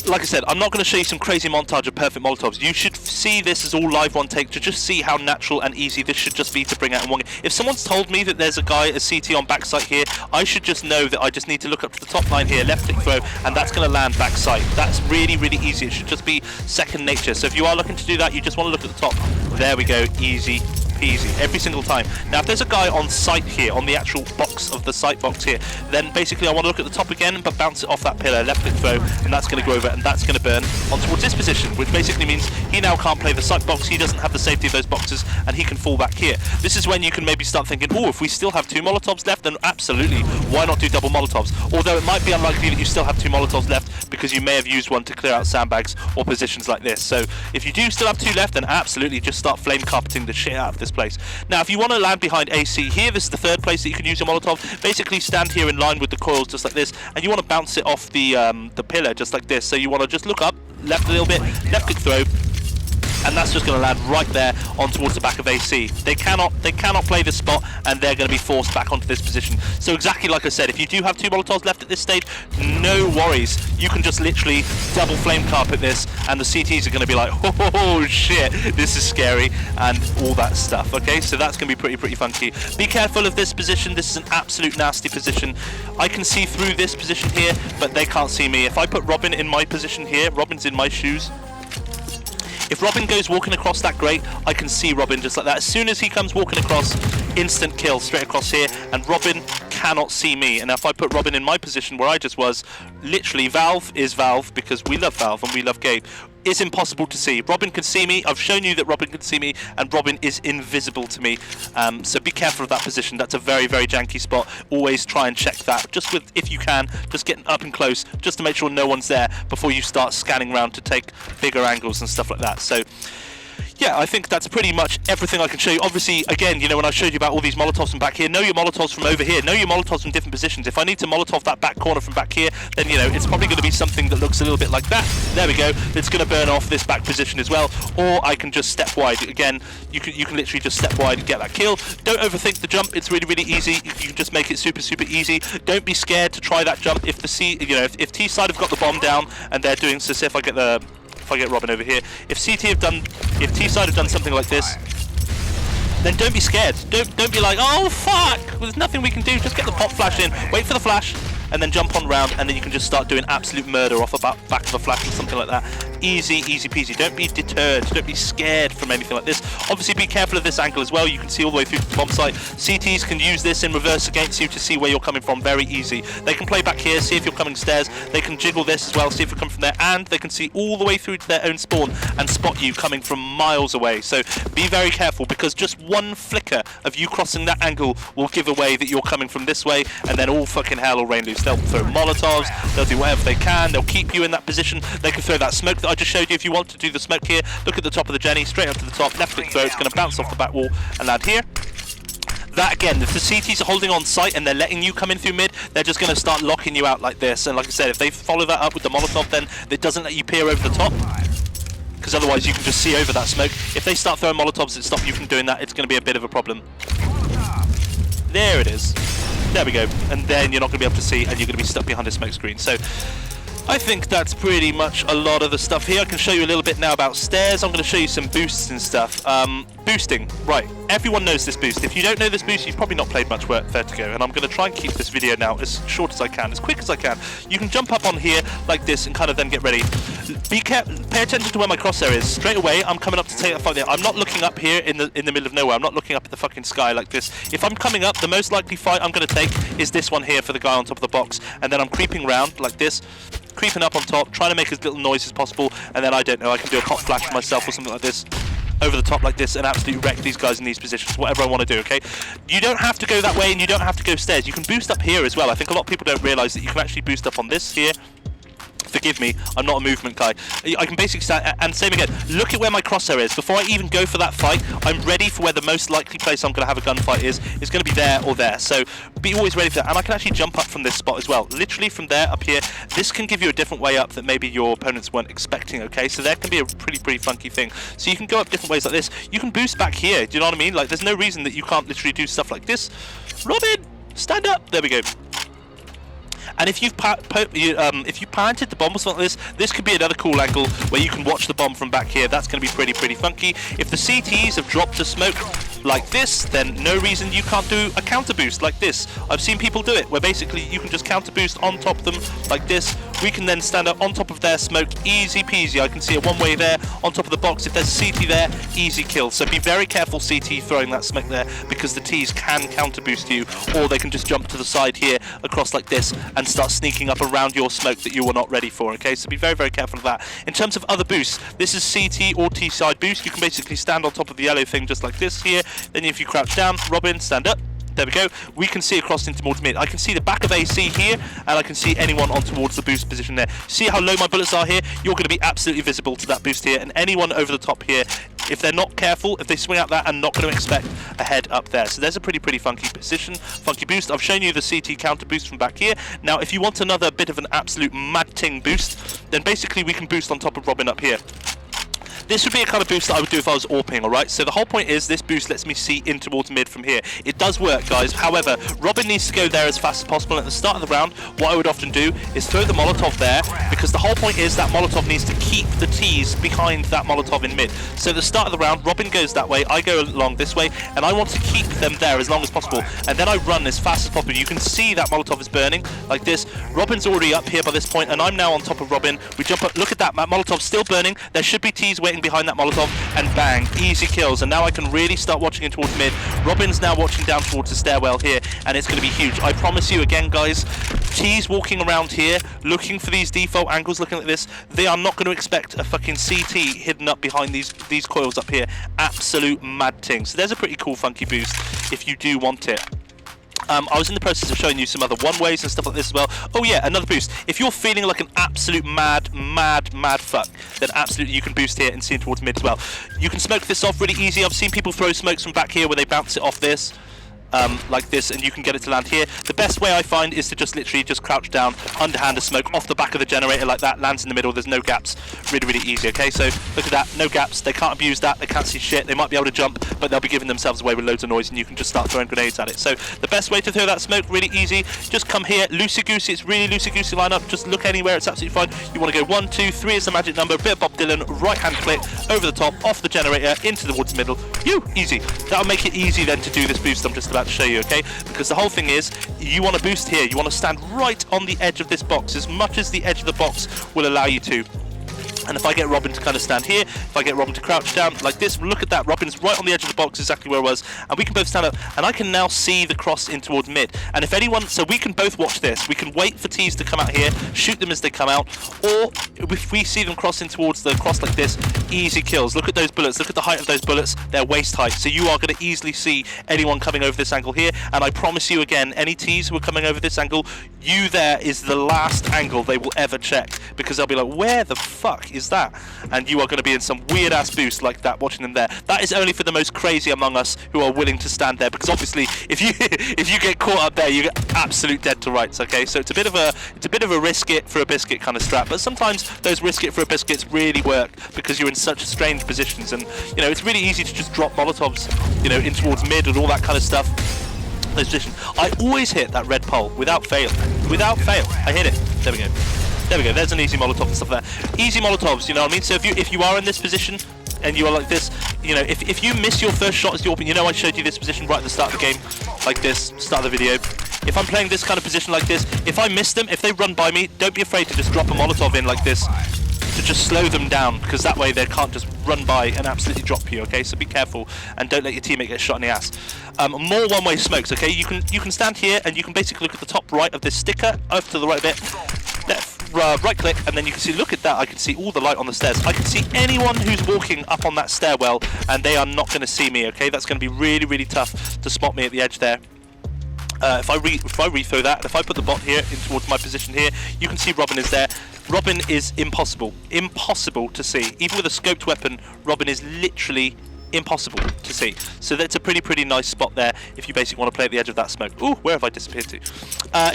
[SPEAKER 1] like I said, I'm not going to show you some crazy montage of perfect Molotovs. You should see this as all live one take to just see how natural and easy this should just be to bring out in one game. If someone's told me that there's a guy, a CT on backside here, I should just know that I just need to look up to the top line here, left click throw, and that's going to land backside. That's really, really easy. It should just be second nature. So if you are looking to do that, you just want to look at the top. There we go, easy peasy, every single time. Now if there's a guy on sight here, on the actual box of the sight box here, then basically I want to look at the top again, but bounce it off that pillar, left click throw, and that's going to go over, and that's going to burn on towards this position, which basically means he now can't play the sight box, he doesn't have the safety of those boxes, and he can fall back here. This is when you can maybe start thinking, oh, if we still have 2 Molotovs left, then absolutely, why not do double Molotovs? Although it might be unlikely that you still have 2 Molotovs left, because you may have used one to clear out sandbags or positions like this. So if you do still have 2 left, then absolutely just start flame carpeting the shit out of this place. Now if you want to land behind AC here, this is the third place that you can use your Molotov. Basically stand here in line with the coils just like this, and you want to bounce it off the pillar just like this. So you want to just look up, left a little bit, left click throw, and that's just going to land right there on towards the back of AC. They cannot play this spot, and they're going to be forced back onto this position. So exactly like I said, if you do have 2 Molotovs left at this stage, no worries. You can just literally double flame carpet this, and the CTs are going to be like, oh shit, this is scary, and all that stuff. Okay, so that's going to be pretty funky. Be careful of this position. This is an absolute nasty position. I can see through this position here, but they can't see me. If I put Robin in my position here, Robin's in my shoes. If Robin goes walking across that grate, I can see Robin just like that. As soon as he comes walking across, instant kill straight across here, and Robin cannot see me. And if I put Robin in my position where I just was, literally Valve is Valve, because we love Valve and we love Gabe, is impossible to see. Robin can see me. I've shown you that Robin can see me, and Robin is invisible to me. So be careful of that position. That's a very, very janky spot. Always try and check that. Just with, if you can, just get up and close, just to make sure no one's there before you start scanning around to take bigger angles and stuff like that. So yeah, I think that's pretty much everything I can show you. Obviously, again, you know, when I showed you about all these Molotovs from back here, know your Molotovs from over here, know your Molotovs from different positions. If I need to Molotov that back corner from back here, then, you know, it's probably going to be something that looks a little bit like that. There we go. It's going to burn off this back position as well. Or I can just step wide. Again, you can literally just step wide and get that kill. Don't overthink the jump. It's really, really easy. You can just make it super, super easy. Don't be scared to try that jump. If the if T side have got the bomb down and they're doing, so say if I get Robin over here, if T side have done something like this, then don't be scared. Don't be like, oh fuck, there's nothing we can do. Just get the pop flash in, wait for the flash, and then jump on round, and then you can just start doing absolute murder off the back of a flash or something like that. Easy, easy peasy. Don't be deterred. Don't be scared from anything like this. Obviously, be careful of this angle as well. You can see all the way through to the bomb site. CTs can use this in reverse against you to see where you're coming from. Very easy. They can play back here, see if you're coming stairs. They can jiggle this as well, see if you're coming from there, and they can see all the way through to their own spawn and spot you coming from miles away. So be very careful, because just one flicker of you crossing that angle will give away that you're coming from this way, and then all fucking hell will rain loose. They'll throw Molotovs, they'll do whatever they can, they'll keep you in that position. They can throw that smoke that I just showed you. If you want to do the smoke here, look at the top of the Jenny, straight up to the top, left click throw, it's going to bounce off the back wall and land here. That again, if the CTs are holding on site and they're letting you come in through mid, they're just going to start locking you out like this. And like I said, if they follow that up with the Molotov, then it doesn't let you peer over the top, because otherwise you can just see over that smoke. If they start throwing Molotovs that stop you from doing that, it's going to be a bit of a problem. There it is. There we go. And then you're not going to be able to see, and you're going to be stuck behind a smoke screen. So I think that's pretty much a lot of the stuff here. I can show you a little bit now about stairs. I'm going to show you some boosts and stuff. Boosting, right, everyone knows this boost. If you don't know this boost, you've probably not played much Vertigo, and I'm going to try and keep this video now as short as I can, as quick as I can. You can jump up on here like this and kind of then get ready. Pay attention to where my crosshair is. Straight away, I'm coming up to take that fight there. I'm not looking up here in the middle of nowhere. I'm not looking up at the fucking sky like this. If I'm coming up, the most likely fight I'm going to take is this one here for the guy on top of the box, and then I'm creeping around like this, creeping up on top, trying to make as little noise as possible, and then I don't know, I can do a hot flash for myself or something like this. over the top like this and absolutely wreck these guys in these positions, whatever I want to do, okay? You don't have to go that way and you don't have to go stairs. You can boost up here as well. I think a lot of people don't realise that you can actually boost up on this here. Forgive me, I'm not a movement guy. I can basically stand, and same again, look at where my crosshair is. Before I even go for that fight, I'm ready for where the most likely place I'm going to have a gunfight is. It's going to be there or there, so be always ready for that. And I can actually jump up from this spot as well. Literally from there up here, this can give you a different way up that maybe your opponents weren't expecting, okay? So that can be a pretty funky thing. So you can go up different ways like this. You can boost back here, do you know what I mean? Like, there's no reason that you can't literally do stuff like this. Robin, stand up! There we go. And if you've planted the bomb or something like this could be another cool angle where you can watch the bomb from back here. That's going to be pretty funky. If the CTs have dropped a smoke like this, then no reason you can't do a counter boost like this. I've seen people do it, where basically you can just counter boost on top of them like this. We can then stand up on top of their smoke, easy peasy. I can see it one way there, on top of the box. If there's a CT there, easy kill. So be very careful, CT, throwing that smoke there, because the Ts can counter boost you, or they can just jump to the side here, across like this, and start sneaking up around your smoke that you were not ready for, okay? So be very careful of that. In terms of other boosts, this is CT or T side boost. You can basically stand on top of the yellow thing just like this here. Then if you crouch down, Robin, stand up. There we go. We can see across into more mid. I can see the back of AC here, and I can see anyone on towards the boost position there. See how low my bullets are here? You're going to be absolutely visible to that boost here, and anyone over the top here, if they're not careful, if they swing out that, and not going to expect a head up there. So there's a pretty funky position, funky boost. I've shown you the CT counter boost from back here. Now, if you want another bit of an absolute mad ting boost, then basically we can boost on top of Robin up here. This would be a kind of boost that I would do if I was AWPing, alright? So the whole point is this boost lets me see in towards mid from here. It does work, guys. However, Robin needs to go there as fast as possible. At the start of the round, what I would often do is throw the Molotov there, because the whole point is that Molotov needs to keep the Ts behind that Molotov in mid. So at the start of the round, Robin goes that way, I go along this way, and I want to keep them there as long as possible. And then I run as fast as possible. You can see that Molotov is burning, like this. Robin's already up here by this point, and I'm now on top of Robin. We jump up, look at that, Molotov's still burning. There should be Ts waiting behind that Molotov, and bang, easy kills. And now I can really start watching in towards mid. Robin's now watching down towards the stairwell here, and it's going to be huge. I promise you again, guys, T's walking around here looking for these default angles, looking like this, they are not going to expect a fucking CT hidden up behind these coils up here. Absolute mad ting. So there's a pretty cool funky boost if you do want it. I was in the process of showing you some other one-ways and stuff like this as well. Oh yeah, another boost. If you're feeling like an absolute mad fuck, then absolutely you can boost here and see towards mid as well. You can smoke this off really easy. I've seen people throw smokes from back here where they bounce it off this. Like this, and you can get it to land here. The best way I find is to just literally just crouch down, underhand a smoke off the back of the generator like that, lands in the middle, there's no gaps. Really easy, okay? So look at that, no gaps, they can't abuse that, they can't see shit, they might be able to jump, but they'll be giving themselves away with loads of noise, and you can just start throwing grenades at it. So the best way to throw that smoke, really easy, just come here, loosey-goosey, it's really loosey-goosey lineup, just look anywhere, it's absolutely fine. You want to go 1, 2, 3 is the magic number, bit of Bob Dylan, right-hand click, over the top, off the generator, into the woods middle, easy. That'll make it easy then to do this boost I'm just about to show you, okay? Because the whole thing is, you want to boost here, you want to stand right on the edge of this box, as much as the edge of the box will allow you to. And if I get Robin to kind of stand here, if I get Robin to crouch down like this, look at that, Robin's right on the edge of the box, exactly where it was, and we can both stand up, and I can now see the cross in towards mid. And if anyone, so we can both watch this, we can wait for Ts to come out here, shoot them as they come out, or if we see them crossing towards the cross like this, easy kills. Look at those bullets, look at the height of those bullets, they're waist height, so you are going to easily see anyone coming over this angle here, and I promise you again, any Ts who are coming over this angle, you there is the last angle they will ever check, because they'll be like, where the fuck is that? And you are going to be in some weird ass boost like that, watching them there. That is only for the most crazy among us who are willing to stand there, because obviously if you get caught up there, you get absolute dead to rights, okay? So it's a bit of a risk it for a biscuit kind of strat, but sometimes those risk it for a biscuits really work because you're in such strange positions, and you know, it's really easy to just drop Molotovs, you know, in towards mid and all that kind of stuff. Those positions. I always hit that red pole without fail. Without fail, I hit it. There we go. There we go, there's an easy Molotov and stuff there. Easy Molotovs, you know what I mean? So if you are in this position, and you are like this, you know, if you miss your first shot as the AWP, you know I showed you this position right at the start of the game, like this, start of the video. If I'm playing this kind of position like this, if I miss them, if they run by me, don't be afraid to just drop a Molotov in like this, to just slow them down, because that way they can't just run by and absolutely drop you, okay? So be careful, and don't let your teammate get shot in the ass. More one-way smokes, okay? You can stand here, and you can basically look at the top right of this sticker, over to the right a bit. right click, and then you can see, look at that, I can see all the light on the stairs. I can see anyone who's walking up on that stairwell, and they are not going to see me, okay? That's going to be really, really tough to spot me at the edge there. If I rethrow that, and if I put the bot here in towards my position here, you can see Robin is there. Robin is impossible to see. Even with a scoped weapon, Robin is literally impossible to see. So that's a pretty nice spot there if you basically want to play at the edge of that smoke. Ooh, where have I disappeared to?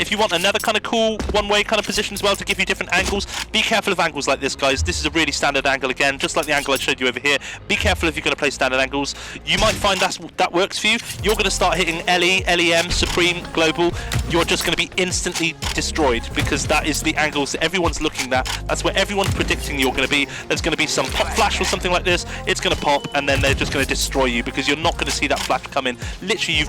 [SPEAKER 1] If you want another kind of cool one-way kind of position as well to give you different angles, be careful of angles like this, guys. This is a really standard angle again, just like the angle I showed you over here. Be careful if you're going to play standard angles. You might find that works for you. You're going to start hitting LE, LEM, Supreme, Global. You're just going to be instantly destroyed because that is the angles that everyone's looking at. That's where everyone's predicting you're going to be. There's going to be some pop flash or something like this. It's going to pop, and then they're just going to destroy you because you're not going to see that flash come in. Literally,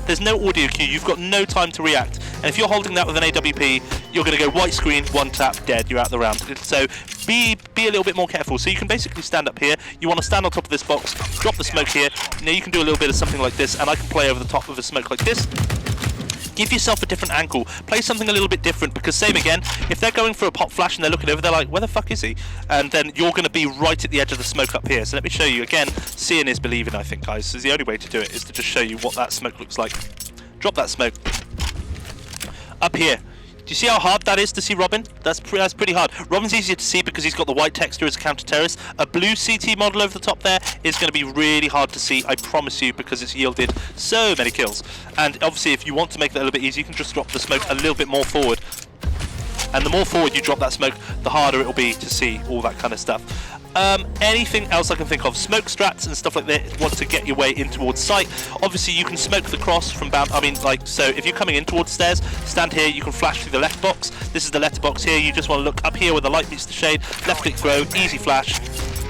[SPEAKER 1] there's no audio cue. You've got no time to react. And if you're holding that with an AWP, you're going to go white screen, one tap, dead. You're out the round. So be a little bit more careful. So you can basically stand up here. You want to stand on top of this box, drop the smoke here. Now you can do a little bit of something like this, and I can play over the top of a smoke like this. Give yourself a different angle. Play something a little bit different because same again, if they're going for a pop flash and they're looking over, they're like, where the fuck is he? And then you're going to be right at the edge of the smoke up here. So let me show you again. Seeing is believing, I think, guys. So the only way to do it is to just show you what that smoke looks like. Drop that smoke. Up here. Do you see how hard that is to see Robin? That's pretty hard. Robin's easier to see because he's got the white texture as a counter-terrorist. A blue CT model over the top there is going to be really hard to see, I promise you, because it's yielded so many kills. And obviously, if you want to make that a little bit easier, you can just drop the smoke a little bit more forward. And the more forward you drop that smoke, the harder it will be to see all that kind of stuff. Anything else I can think of? Smoke strats and stuff like that. Want to get your way in towards sight. Obviously, you can smoke the cross from bound. I mean, like, so if you're coming in towards stairs, stand here. You can flash through the left box. This is the letterbox here. You just want to look up here where the light meets the shade. Left click throw, easy flash.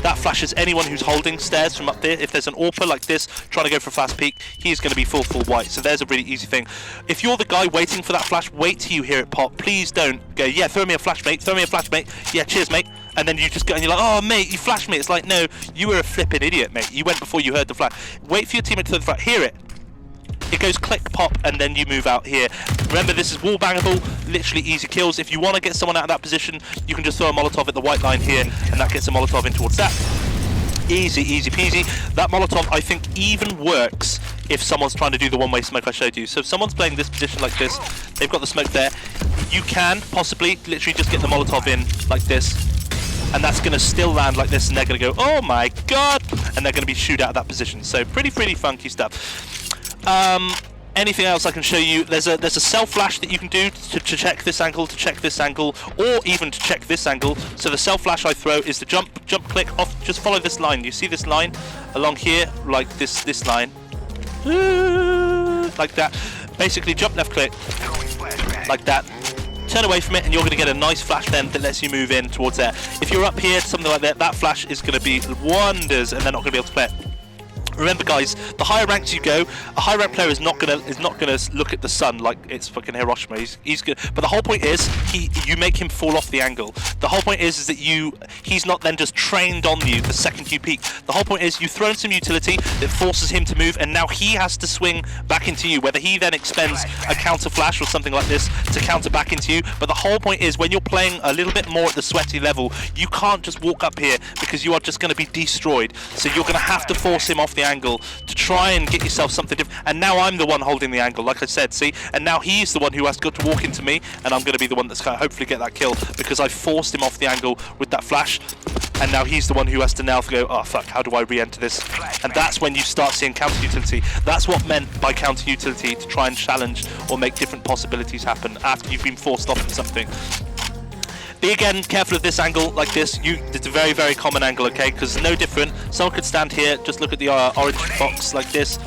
[SPEAKER 1] That flashes anyone who's holding stairs from up there. If there's an AWPer like this trying to go for a fast peek, he's going to be full white. So there's a really easy thing. If you're the guy waiting for that flash, wait till you hear it pop. Please don't go, yeah, throw me a flash, mate. Throw me a flash, mate. Yeah, cheers, mate. And then you just go and you're like, oh, mate, you flashed me. It's like, no, you were a flipping idiot, mate. You went before you heard the flash. Wait for your teammate to throw the flash. Hear it. It goes click, pop, and then you move out here. Remember, this is wall bangable, literally easy kills. If you want to get someone out of that position, you can just throw a Molotov at the white line here, and that gets a Molotov in towards that. Easy peasy. That Molotov, I think, even works if someone's trying to do the one-way smoke I showed you. So if someone's playing this position like this, they've got the smoke there, you can possibly literally just get the Molotov in like this, and that's going to still land like this, and they're going to go, oh my god, and they're going to be shooed out of that position. So pretty funky stuff. Anything else I can show you? There's a self flash that you can do to check this angle, or even to check this angle. So the self flash I throw is the jump click off. Just follow this line. You see this line along here, like this line, like that. Basically, jump left click, like that. Turn away from it, and you're going to get a nice flash then that lets you move in towards there. If you're up here, something like that, that flash is going to be wonders, and they're not going to be able to play it. Remember, guys, the higher ranks you go, a high rank player is not gonna look at the sun like it's fucking Hiroshima. He's good, but the whole point is you make him fall off the angle. The whole point is that he's not then just trained on you the second you peek. The whole point is you throw in some utility that forces him to move, and now he has to swing back into you. Whether he then expends a counter flash or something like this to counter back into you. But the whole point is when you're playing a little bit more at the sweaty level, you can't just walk up here because you are just going to be destroyed. So you're going to have to force him off the angle to try and get yourself something different. And now I'm the one holding the angle, like I said, see? And now he's the one who has got to walk into me, and I'm going to be the one that's going to hopefully get that kill because I forced him off the angle with that flash. And now he's the one who has to now go, oh fuck, how do I re-enter this? And that's when you start seeing counter utility. That's what meant by counter utility, to try and challenge or make different possibilities happen after you've been forced off in something. Be again careful of this angle like this. It's a very common angle, okay? Because no different. Someone could stand here, just look at the orange box like this.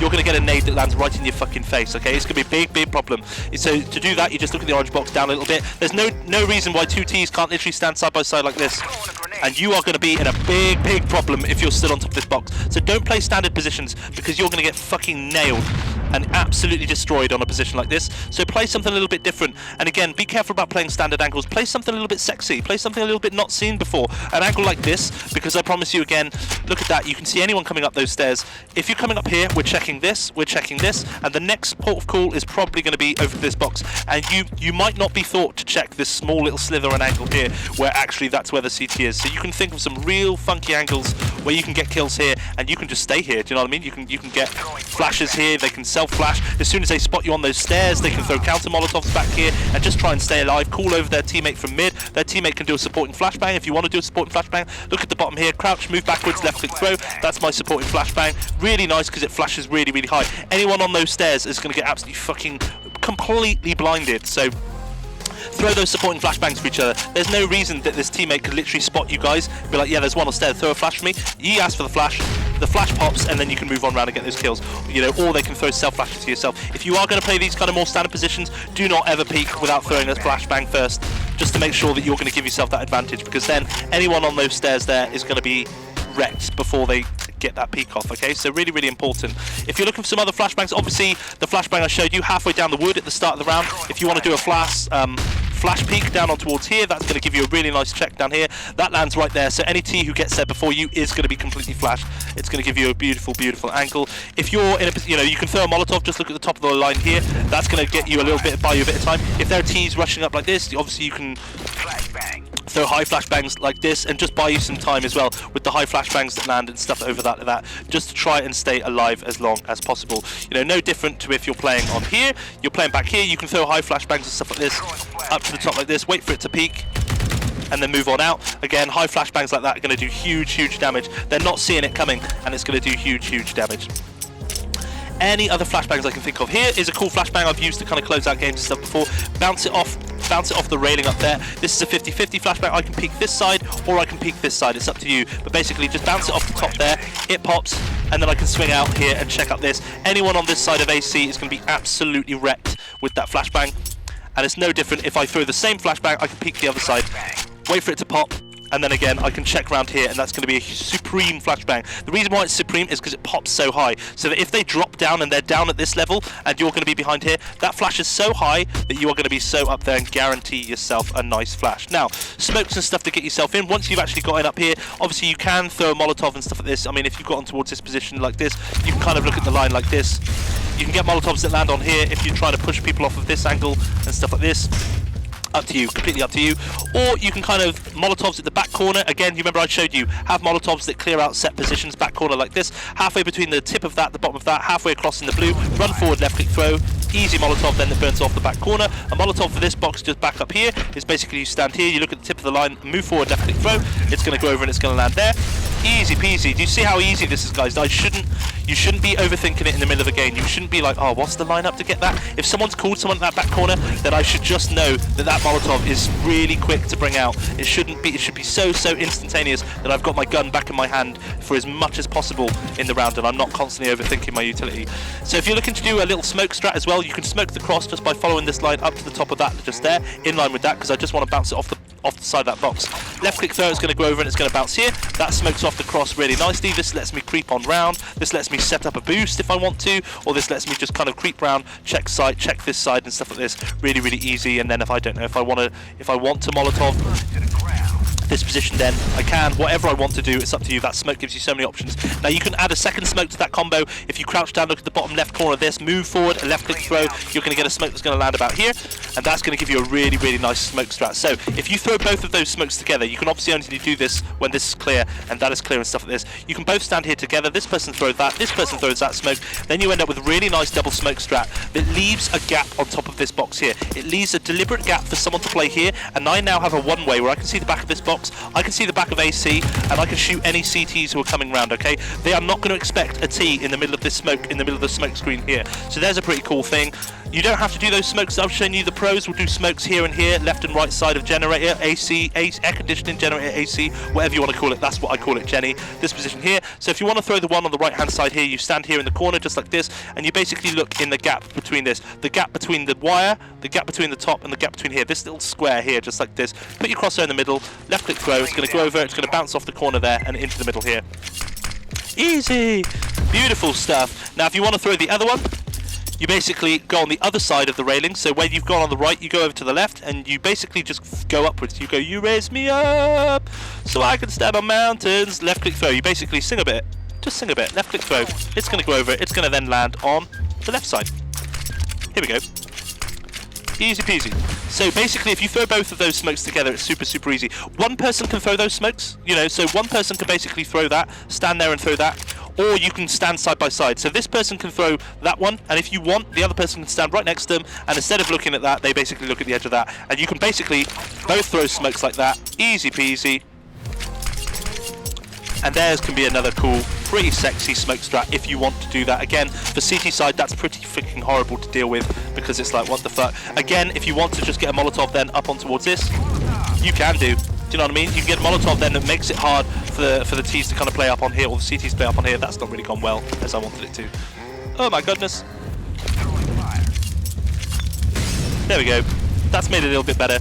[SPEAKER 1] You're going to get a nade that lands right in your fucking face, okay? It's going to be a big problem. So to do that, you just look at the orange box down a little bit. There's no reason why two Ts can't literally stand side by side like this. And you are going to be in a big problem if you're still on top of this box. So don't play standard positions because you're going to get fucking nailed. and absolutely destroyed on a position like this. So play something a little bit different, and again, be careful about playing standard angles. Play something a little bit sexy, play something a little bit not seen before, an angle like this, because I promise you again, look at that, you can see anyone coming up those stairs. If you're coming up here, we're checking this, and the next port of call is probably going to be over this box, and you might not be thought to check this small little slither and angle here, where actually that's where the CT is. So you can think of some real funky angles where you can get kills here, and you can just stay here. Do you know what I mean? You can get flashes here, they can self-flash. As soon as they spot you on those stairs, they can throw counter molotovs back here and just try and stay alive. Call over their teammate from mid. Their teammate can do a supporting flashbang. If you want to do a supporting flashbang, look at the bottom here. Crouch, move backwards, left click throw. That's my supporting flashbang. Really nice because it flashes really, really high. Anyone on those stairs is going to get absolutely fucking completely blinded. So throw those supporting flashbangs for each other. There's no reason that this teammate could literally spot you guys, be like, yeah, there's one on stairs, throw a flash for me. You ask for the flash pops, and then you can move on around and get those kills. You know, or they can throw self flashes to yourself. If you are going to play these kind of more standard positions, do not ever peek without throwing a flashbang first, just to make sure that you're going to give yourself that advantage, because then anyone on those stairs there is going to be wrecked before they get that peek off. Okay, so really, really important. If you're looking for some other flashbangs, obviously the flashbang I showed you halfway down the wood at the start of the round. If you want to do a flash peek down on towards here, that's going to give you a really nice check down here. That lands right there, so any T who gets there before you is going to be completely flashed. It's going to give you a beautiful, beautiful angle. If you're in a, you know, you can throw a Molotov, just look at the top of the line here. That's going to get you a little bit, buy you a bit of time. If there are T's rushing up like this, obviously you can throw high flashbangs like this and just buy you some time as well with the high flashbangs that land and stuff over that, just to try and stay alive as long as possible. You know, no different to if you're playing on here, you're playing back here, you can throw high flashbangs and stuff like this up to the top like this, wait for it to peak, and then move on out. Again, high flashbangs like that are going to do huge, huge damage. They're not seeing it coming, and it's going to do huge, huge damage. Any other flashbangs I can think of? Here is a cool flashbang I've used to kind of close out games and stuff before. Bounce it off the railing up there. This is a 50-50 flashbang. I can peek this side or I can peek this side. It's up to you. But basically just bounce it off the top there. It pops and then I can swing out here and check up this. Anyone on this side of AC is going to be absolutely wrecked with that flashbang. And it's no different if I throw the same flashbang, I can peek the other side, wait for it to pop, and then again I can check around here, and that's going to be a supreme flashbang. The reason why it's supreme is because it pops so high, so that if they drop down and they're down at this level and you're going to be behind here, that flash is so high that you are going to be so up there and guarantee yourself a nice flash. Now, smokes and stuff to get yourself in. Once you've actually got in up here, obviously you can throw a Molotov and stuff like this. I mean, if you've gotten towards this position like this, you can kind of look at the line like this. You can get Molotovs that land on here if you're trying to push people off of this angle and stuff like this. Up to you, completely up to you. Or you can kind of Molotovs at the back corner. Again, you remember I showed you, have Molotovs that clear out set positions, back corner like this, halfway between the tip of that, the bottom of that, halfway across in the blue, run forward, left click throw, easy Molotov then that burns off the back corner. A Molotov for this box just back up here is basically you stand here, you look at the tip of the line, move forward, left click throw, it's going to go over and it's going to land there. Easy peasy. Do you see how easy this is, guys? You shouldn't be overthinking it in the middle of a game. You shouldn't be like, oh, what's the lineup to get that? If someone's called someone in that back corner, then I should just know that that Molotov is really quick to bring out. It shouldn't be. It should be so instantaneous that I've got my gun back in my hand for as much as possible in the round, and I'm not constantly overthinking my utility. So if you're looking to do a little smoke strat as well, you can smoke the cross just by following this line up to the top of that, just there, in line with that, because I just want to bounce it off the side of that box. Left click throw, it's going to go over and it's going to bounce here. That smokes off the cross really nicely. This lets me creep on round. This lets me set up a boost if I want to, or this lets me just kind of creep round, check side, check this side and stuff like this. Really, really easy. And then if I don't know, if I want to Molotov this position, then I can. Whatever I want to do, it's up to you. That smoke gives you so many options. Now you can add a second smoke to that combo. If you crouch down, look at the bottom left corner of this, move forward, a left click throw, you're going to get a smoke that's going to land about here, and that's going to give you a really, really nice smoke strat. So if you throw both of those smokes together, you can obviously only do this when this is clear, and that is clear and stuff like this. You can both stand here together, this person throws that, this person throws that smoke, then you end up with a really nice double smoke strat that leaves a gap on top of this box here. It leaves a deliberate gap for someone to play here, and I now have a one-way where I can see the back of this box, I can see the back of AC, and I can shoot any CTs who are coming round, okay? They are not going to expect a T in the middle of this smoke, in the middle of the smoke screen here. So there's a pretty cool thing. You don't have to do those smokes I've shown you. The pros will do smokes here and here, left and right side of generator, AC, air conditioning, generator, AC, whatever you want to call it. That's what I call it, Jenny. This position here. So if you want to throw the one on the right hand side here, you stand here in the corner just like this, and you basically look in the gap between this, the gap between the wire, the gap between the top, and the gap between here. This little square here, just like this. Put your crosshair in the middle, left click throw. It's going to go over, it's going to bounce off the corner there and into the middle here. Easy, beautiful stuff. Now if you want to throw the other one, you basically go on the other side of the railing. So when you've gone on the right, you go over to the left, and you basically just go upwards. You go, you raise me up so I can stand on mountains. Left click throw. You basically sing a bit. Just sing a bit. Left click throw. It's going to go over it. It's going to then land on the left side. Here we go. Easy peasy. So basically, if you throw both of those smokes together, it's super, super easy. One person can throw those smokes, you know, so one person can basically throw that, stand there and throw that, or you can stand side by side. So this person can throw that one, and if you want, the other person can stand right next to them, and instead of looking at that, they basically look at the edge of that, and you can basically both throw smokes like that. Easy peasy. And theirs can be another cool, pretty sexy smoke strat if you want to do that. Again, for CT side, that's pretty freaking horrible to deal with because it's like, what the fuck. Again, if you want to just get a Molotov then up on towards this, you can do. Do you know what I mean? You can get a Molotov then that makes it hard for the Ts to kind of play up on here, or the CTs to play up on here. That's not really gone well as I wanted it to. Oh my goodness. There we go. That's made it a little bit better.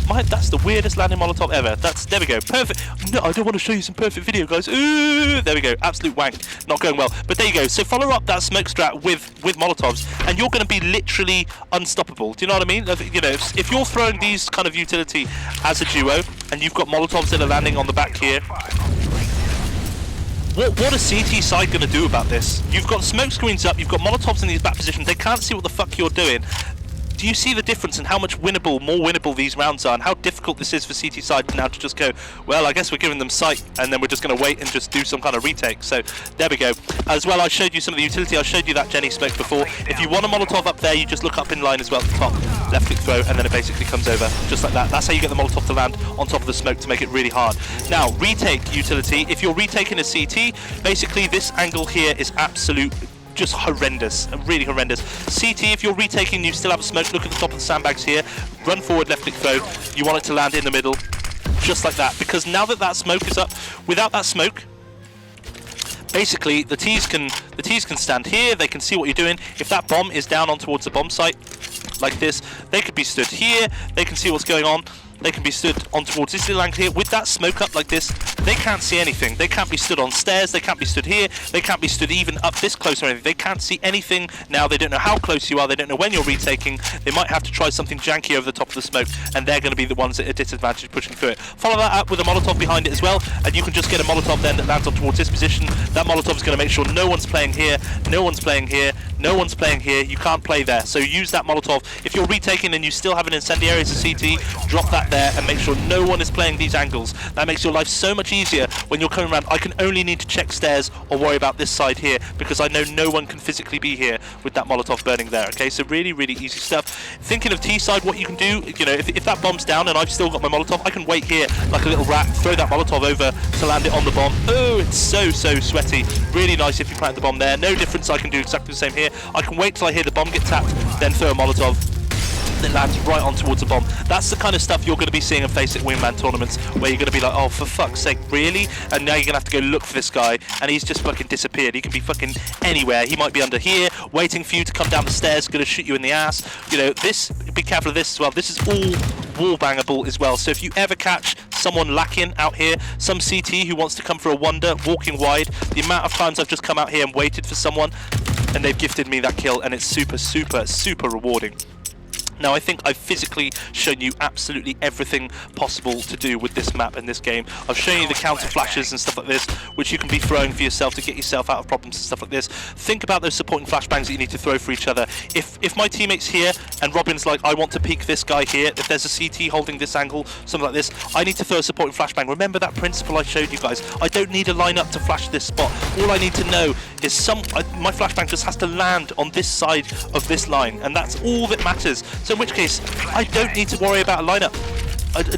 [SPEAKER 1] That's the weirdest landing Molotov ever. There we go. Perfect. No, I don't want to show you some perfect video, guys. Ooh, there we go. Absolute wank. Not going well. But there you go. So follow up that smoke strat with Molotovs, and you're going to be literally unstoppable. Do you know what I mean? You know, if you're throwing these kind of utility as a duo, and you've got Molotovs that are landing on the back here, what is CT side going to do about this? You've got smoke screens up, you've got Molotovs in these back positions, they can't see what the fuck you're doing. Do you see the difference in how much more winnable these rounds are, and how difficult this is for CT side now to just go, well, I guess we're giving them sight, and then we're just going to wait and just do some kind of retake. So there we go. As well, I showed you some of the utility. I showed you that Jenny smoke before. If you want a Molotov up there, you just look up in line as well at the top, left click throw, and then it basically comes over just like that. That's how you get the Molotov to land on top of the smoke to make it really hard. Now, retake utility. If you're retaking a CT, basically this angle here is absolute. Just horrendous, really horrendous. CT, if you're retaking, you still have a smoke, look at the top of the sandbags here, run forward, left click throw, you want it to land in the middle, just like that, because now that that smoke is up, without that smoke, basically the Ts can stand here, they can see what you're doing. If that bomb is down on towards the bomb site, like this, they could be stood here, they can see what's going on. They can be stood on towards this little angle here. With that smoke up like this, they can't see anything. They can't be stood on stairs, they can't be stood here, they can't be stood even up this close or anything. They can't see anything now. They don't know how close you are, they don't know when you're retaking. They might have to try something janky over the top of the smoke, and they're going to be the ones at a disadvantage pushing through it. Follow that up with a Molotov behind it as well, and you can just get a Molotov then that lands on towards this position. That Molotov is going to make sure no one's playing here, no one's playing here, no one's playing here. You can't play there, so use that Molotov. If you're retaking and you still have an incendiary as a CT, drop that there and make sure no one is playing these angles. That makes your life so much easier when you're coming around. I can only need to check stairs or worry about this side here because I know no one can physically be here with that Molotov burning there. Okay, so really, really easy stuff. Thinking of T side, what you can do, you know, if that bomb's down and I've still got my Molotov, I can wait here like a little rat, throw that Molotov over to land it on the bomb. Oh, it's so sweaty. Really nice if you plant the bomb there. No difference, I can do exactly the same here. I can wait till I hear the bomb get tapped, then throw a Molotov. That lands right on towards the bomb. That's the kind of stuff you're going to be seeing in Face It Wingman tournaments, where you're going to be like, oh, for fuck's sake, really? And now you're going to have to go look for this guy, and he's just fucking disappeared. He can be fucking anywhere. He might be under here, waiting for you to come down the stairs, going to shoot you in the ass. You know, this, be careful of this as well. This is all wall bangable as well. So if you ever catch someone lacking out here, some CT who wants to come for a wonder, walking wide, the amount of times I've just come out here and waited for someone, and they've gifted me that kill, and it's super rewarding. Now, I think I've physically shown you absolutely everything possible to do with this map and this game. I've shown you the counter flashes and stuff like this, which you can be throwing for yourself to get yourself out of problems and stuff like this. Think about those supporting flashbangs that you need to throw for each other. If my teammate's here and Robin's like, I want to peek this guy here, if there's a CT holding this angle, something like this, I need to throw a supporting flashbang. Remember that principle I showed you guys. I don't need a lineup to flash this spot. All I need to know is my flashbang just has to land on this side of this line, and that's all that matters. So in which case, I don't need to worry about a lineup.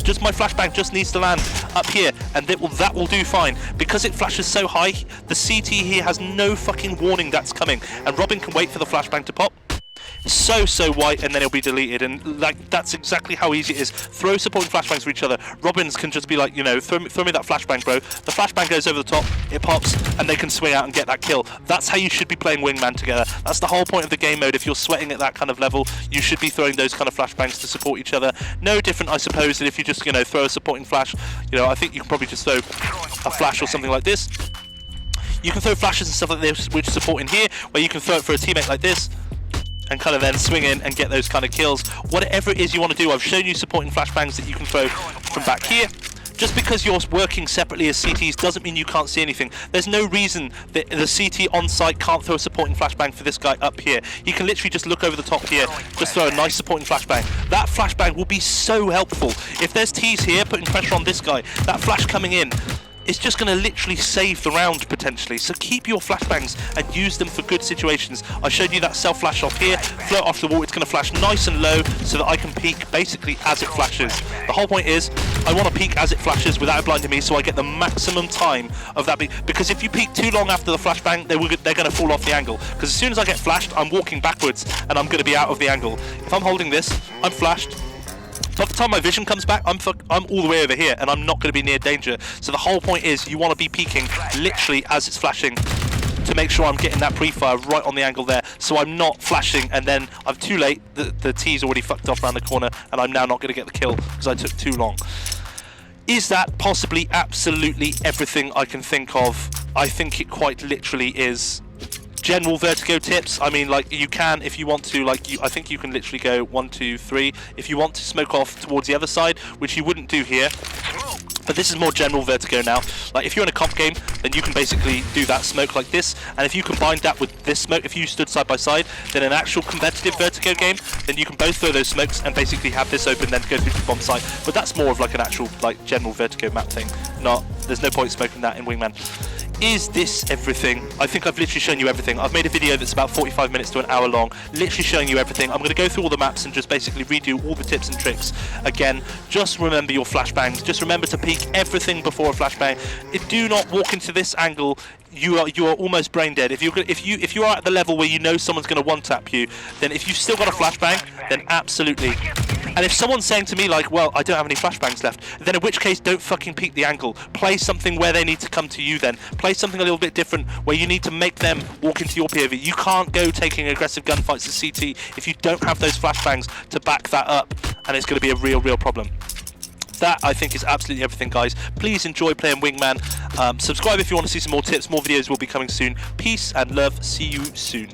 [SPEAKER 1] Just my flashbang just needs to land up here, and that will do fine. Because it flashes so high, the CT here has no fucking warning that's coming, and Robin can wait for the flashbang to pop. So white, and then it'll be deleted, and like that's exactly how easy it is. Throw supporting flashbangs for each other. Robins can just be like, you know, throw me that flashbang, bro. The flashbang goes over the top, it pops, and they can swing out and get that kill. That's how you should be playing Wingman together. That's the whole point of the game mode. If you're sweating at that kind of level, you should be throwing those kind of flashbangs to support each other. No different, I suppose, than if you just, you know, throw a supporting flash. You know, I think you can probably just throw a flash or something like this. You can throw flashes and stuff like this, which support in here, where you can throw it for a teammate like this. and kind of then swing in and get those kind of kills. Whatever it is you want to do, I've shown you supporting flashbangs that you can throw from back here. Just because you're working separately as CTs doesn't mean you can't see anything. There's no reason that the CT on site can't throw a supporting flashbang for this guy up here. He can literally just look over the top here, just throw a nice supporting flashbang. That flashbang will be so helpful. If there's Ts here putting pressure on this guy, that flash coming in, it's just going to literally save the round potentially. So keep your flashbangs and use them for good situations. I showed you that self flash off here, float off the wall. It's going to flash nice and low so that I can peek basically as it flashes. The whole point is I want to peek as it flashes without it blinding me, so I get the maximum time of that beat. Because if you peek too long after the flashbang, they're going to fall off the angle. Because as soon as I get flashed, I'm walking backwards and I'm going to be out of the angle. If I'm holding this, I'm flashed. By the time my vision comes back, I'm all the way over here, and I'm not going to be near danger. So the whole point is you want to be peeking literally as it's flashing to make sure I'm getting that pre-fire right on the angle there, so I'm not flashing and then I'm too late. The T's already fucked off around the corner, and I'm now not going to get the kill because I took too long. Is that possibly absolutely everything I can think of? I think it quite literally is. General Vertigo tips, I mean, like, you can, if you want to, like, I think you can literally go 1, 2, 3. If you want to smoke off towards the other side, which you wouldn't do here, but this is more general Vertigo now. Like, if you're in a comp game, then you can basically do that smoke like this, and if you combine that with this smoke, if you stood side by side, then in an actual competitive Vertigo game, then you can both throw those smokes and basically have this open, then go through the bomb site. But that's more of like an actual, like, general Vertigo map thing. There's no point smoking that in Wingman. Is this everything? I think I've literally shown you everything. I've made a video that's about 45 minutes to an hour long, literally showing you everything. I'm going to go through all the maps and just basically redo all the tips and tricks. Again, just remember your flashbangs. Just remember to peek everything before a flashbang. Do not walk into this angle. You are almost brain dead. If you are at the level where you know someone's going to one-tap you, then if you've still got a flashbang, then absolutely. And if someone's saying to me like, well, I don't have any flashbangs left, then in which case don't fucking peek the angle. Play something where they need to come to you then. Play something a little bit different where you need to make them walk into your POV. You can't go taking aggressive gunfights at CT if you don't have those flashbangs to back that up, and it's going to be a real problem. That, I think, is absolutely everything, guys. Please enjoy playing Wingman. Subscribe if you want to see some more tips. More videos will be coming soon. Peace and love. See you soon.